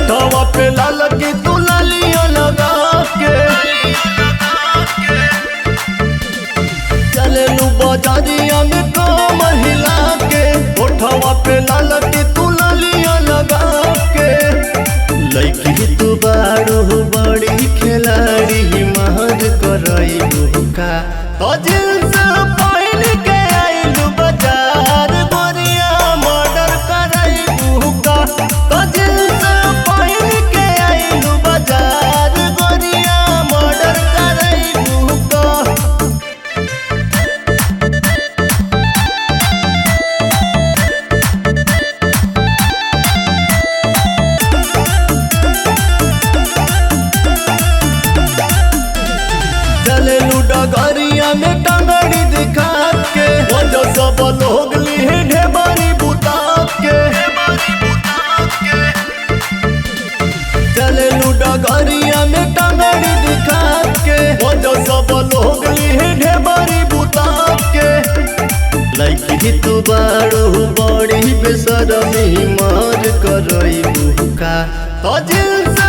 ओठवा पे लाल की तू लालिया लगा के चले लू बाजारिया में काम हिला के ओठवा पे लाल की तू लालिया लगा के लइकी तू बारू बड़ी खिलाड़ी महज करई का तो जींस पहन के आइलू बाजार गोरिया मर्डर करई का तो जींस पहन के आइलू बाजार गोरिया मर्डर करई का चले लूडा गरिया में टंगड़ी दिखा के वो जो सब लोग लिए ढेबारी बुता के चले लूडा गरिया में टंगड़ी दिखा के वो जो सब लोग लिए ढेबारी बुता के लइकी तू बारू बड़ी बेसरमी मार करई बुका तो जींस